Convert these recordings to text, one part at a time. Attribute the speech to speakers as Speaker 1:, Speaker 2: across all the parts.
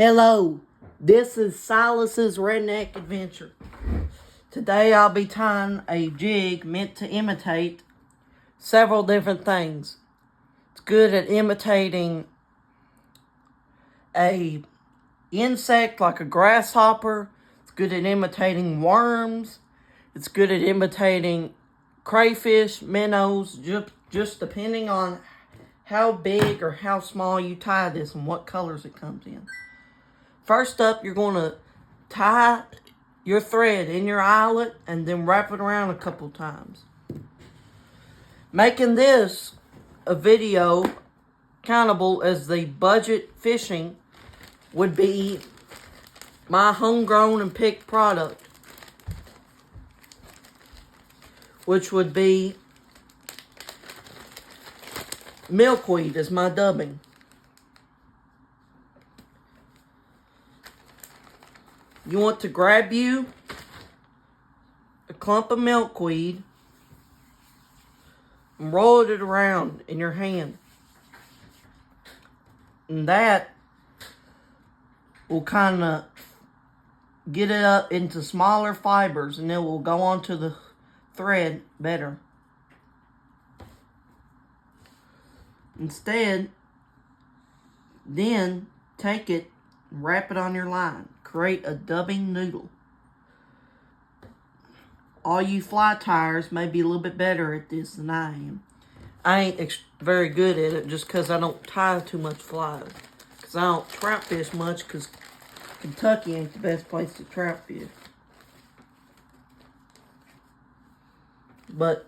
Speaker 1: Hello, this is Silas's Redneck Adventure. Today I'll be tying a jig meant to imitate several different things. It's good at imitating a insect like a grasshopper. It's good at imitating worms. It's good at imitating crayfish, minnows, just depending on how big or how small you tie this and what colors it comes in. First up, you're going to tie your thread in your eyelet and then wrap it around a couple times. Making this a video countable as the budget fishing would be my homegrown and picked product, which would be milkweed as my dubbing. You want to grab you a clump of milkweed and roll it around in your hand. And that will kind of get it up into smaller fibers and it will go onto the thread better. Instead, then take it and wrap it on your line. Create a dubbing noodle. All you fly tyers may be a little bit better at this than I am. I ain't very good at it just because I don't tie too much fly. Because I don't trout fish much because Kentucky ain't the best place to trout fish. But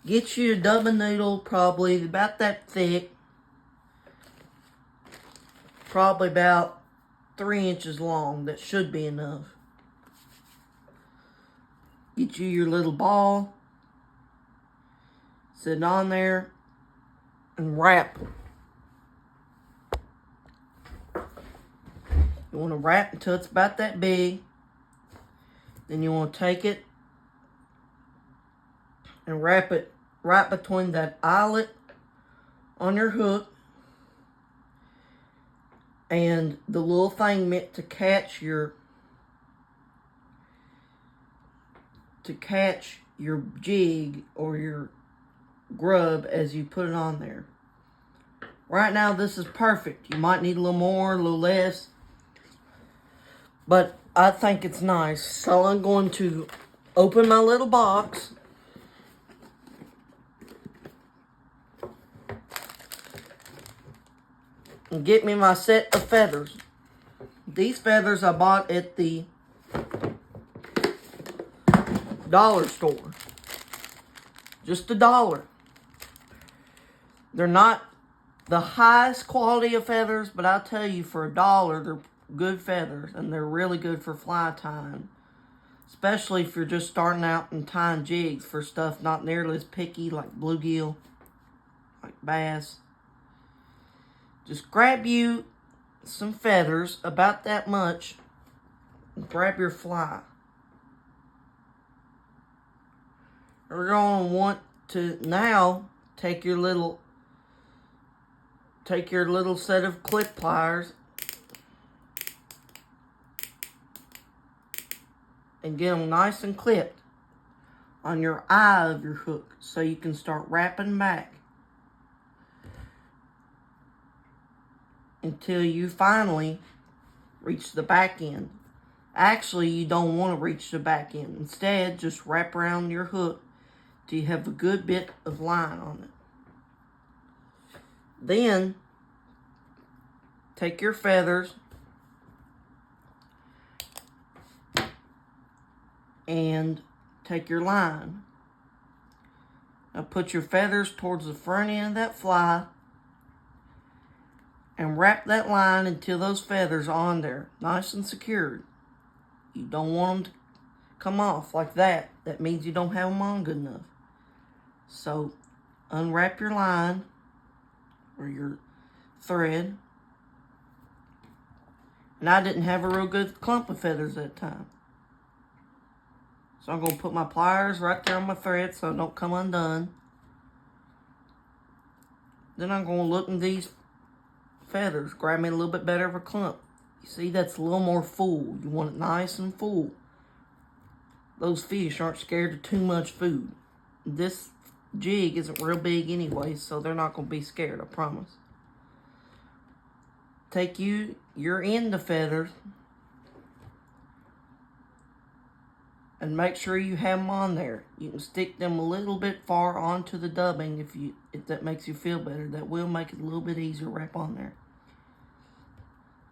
Speaker 1: get you a dubbing noodle probably about that thick. Probably about 3 inches long. That should be enough. Get you your little ball. Sit on there and wrap. You want to wrap until it's about that big. Then you want to take it and wrap it right between that eyelet on your hook and the little thing meant to catch your jig or your grub as you put it on there. Right now this is perfect. You might need a little more, a little less, but I think it's nice. So I'm going to open my little box and get me my set of feathers. These feathers I bought at the dollar store. Just $1. They're not the highest quality of feathers, but I'll tell you, for $1, they're good feathers, and they're really good for fly tying. Especially if you're just starting out and tying jigs for stuff not nearly as picky like bluegill, like bass. Just grab you some feathers, about that much, and grab your fly. We're going to want to now take your little set of clip pliers and get them nice and clipped on your eye of your hook so you can start wrapping back until you finally reach the back end. Actually, you don't want to reach the back end. Instead, just wrap around your hook till you have a good bit of line on it. Then, take your feathers and take your line. Now put your feathers towards the front end of that fly and wrap that line until those feathers are on there, nice and secured. You don't want them to come off like that. That means you don't have them on good enough. So unwrap your line or your thread. And I didn't have a real good clump of feathers that time. So I'm going to put my pliers right there on my thread so it don't come undone. Then I'm going to look in these feathers. Grab me a little bit better of a clump. You see, that's a little more full. You want it nice and full. Those fish aren't scared of too much food. This jig isn't real big anyway, so they're not going to be scared, I promise. Take your end of feathers and make sure you have them on there. You can stick them a little bit far onto the dubbing if that makes you feel better. That will make it a little bit easier to wrap on there.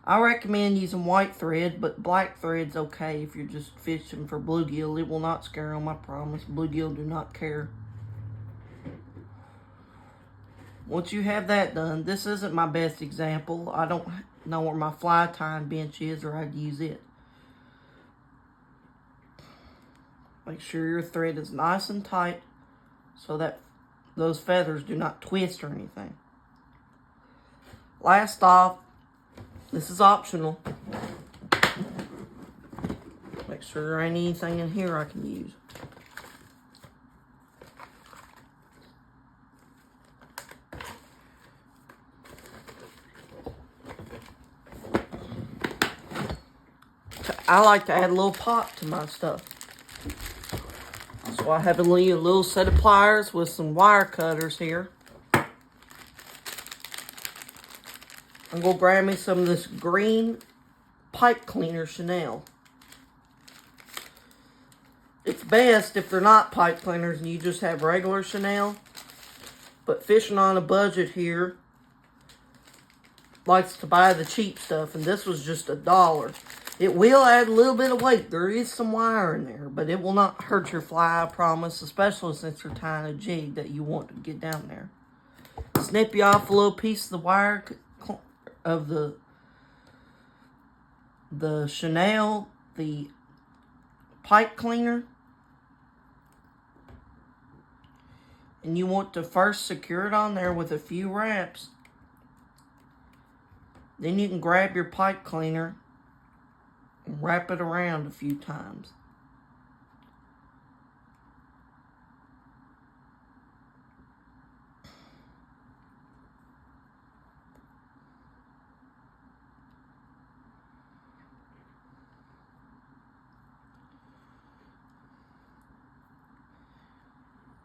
Speaker 1: I recommend using white thread, but black thread's okay if you're just fishing for bluegill. It will not scare them, I promise. Bluegill do not care. Once you have that done, this isn't my best example. I don't know where my fly tying bench is, or I'd use it. Make sure your thread is nice and tight so that those feathers do not twist or anything. Last off, this is optional. Make sure there ain't anything in here I can use. I like to add a little pop to my stuff. So I have a little set of pliers with some wire cutters here. I'm going to grab me some of this green pipe cleaner Chanel. It's best if they're not pipe cleaners and you just have regular Chanel. But fishing on a budget here likes to buy the cheap stuff, and this was just $1. It will add a little bit of weight. There is some wire in there, but it will not hurt your fly, I promise, especially since you're tying a jig that you want to get down there. Snip you off a little piece of the wire of the Chanel, the pipe cleaner. And you want to first secure it on there with a few wraps. Then you can grab your pipe cleaner and wrap it around a few times.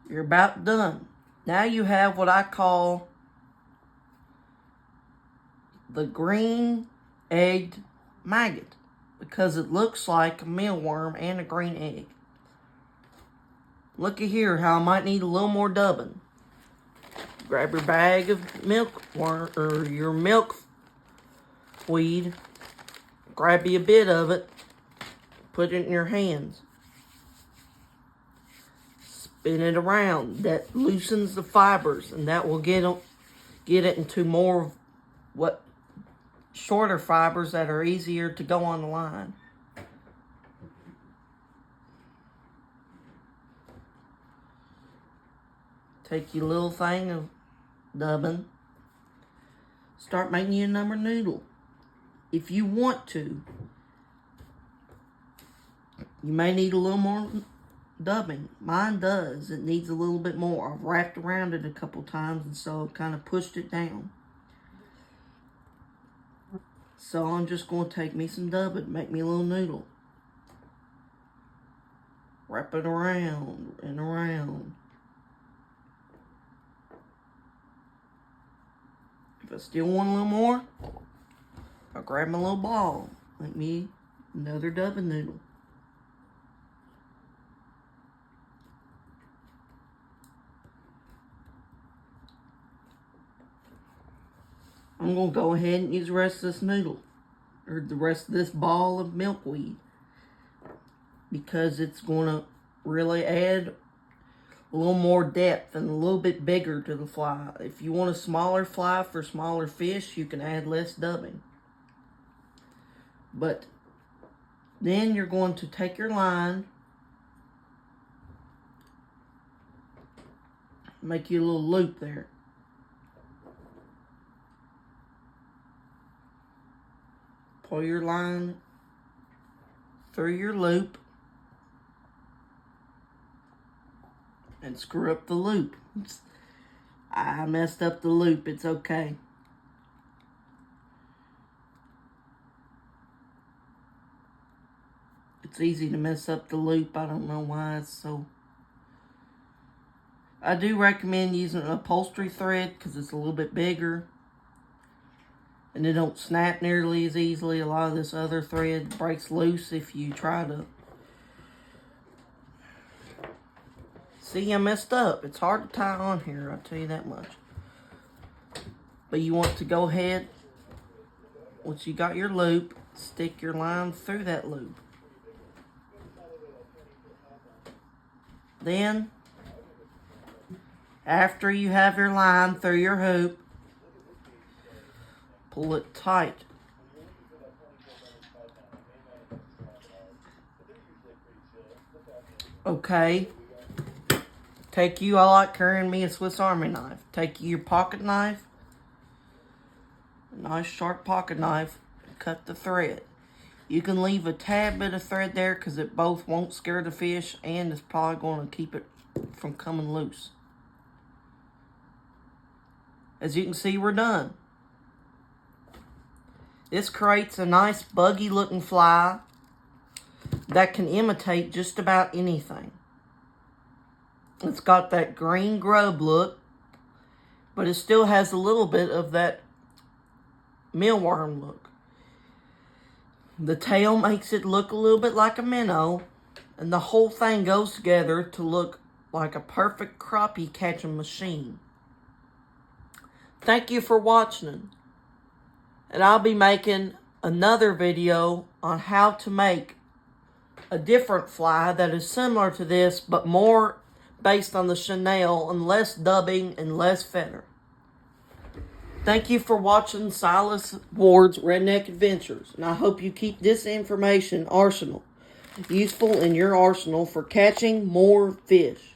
Speaker 1: You're about done. Now you have what I call the green egged maggot, because it looks like a mealworm and a green egg. Looky here how I might need a little more dubbing. Grab your bag of milkworm, or your milkweed. Grab you a bit of it. Put it in your hands. Spin it around. That loosens the fibers, and that will get it into more of what shorter fibers that are easier to go on the line. Take your little thing of dubbing. Start making you a number noodle. If you want to, you may need a little more dubbing. Mine does. It needs a little bit more. I've wrapped around it a couple times, and so I've kind of pushed it down. So I'm just going to take me some dubbing, make me a little noodle. Wrap it around and around. If I still want a little more, I'll grab my little ball, make me another dubbing noodle. I'm going to go ahead and use the rest of this noodle, or the rest of this ball of milkweed, because it's going to really add a little more depth and a little bit bigger to the fly. If you want a smaller fly for smaller fish, you can add less dubbing. But then you're going to take your line, make you a little loop there. Pull your line through your loop and screw up the loop. I messed up the loop, it's okay. It's easy to mess up the loop. I don't know why it's so... I do recommend using an upholstery thread because it's a little bit bigger. And it don't snap nearly as easily. A lot of this other thread breaks loose if you try to... See, I messed up. It's hard to tie on here, I'll tell you that much. But you want to go ahead, once you got your loop, stick your line through that loop. Then, after you have your line through your hoop, pull it tight. Okay. I like carrying me a Swiss Army knife. Take your pocket knife, a nice sharp pocket knife, cut the thread. You can leave a tad bit of thread there because it both won't scare the fish and it's probably going to keep it from coming loose. As you can see, we're done. This creates a nice buggy looking fly that can imitate just about anything. It's got that green grub look, but it still has a little bit of that mealworm look. The tail makes it look a little bit like a minnow, and the whole thing goes together to look like a perfect crappie catching machine. Thank you for watching, and I'll be making another video on how to make a different fly that is similar to this, but more based on the chenille and less dubbing and less feather. Thank you for watching Silas Ward's Redneck Adventures, and I hope you keep this information useful in your arsenal for catching more fish.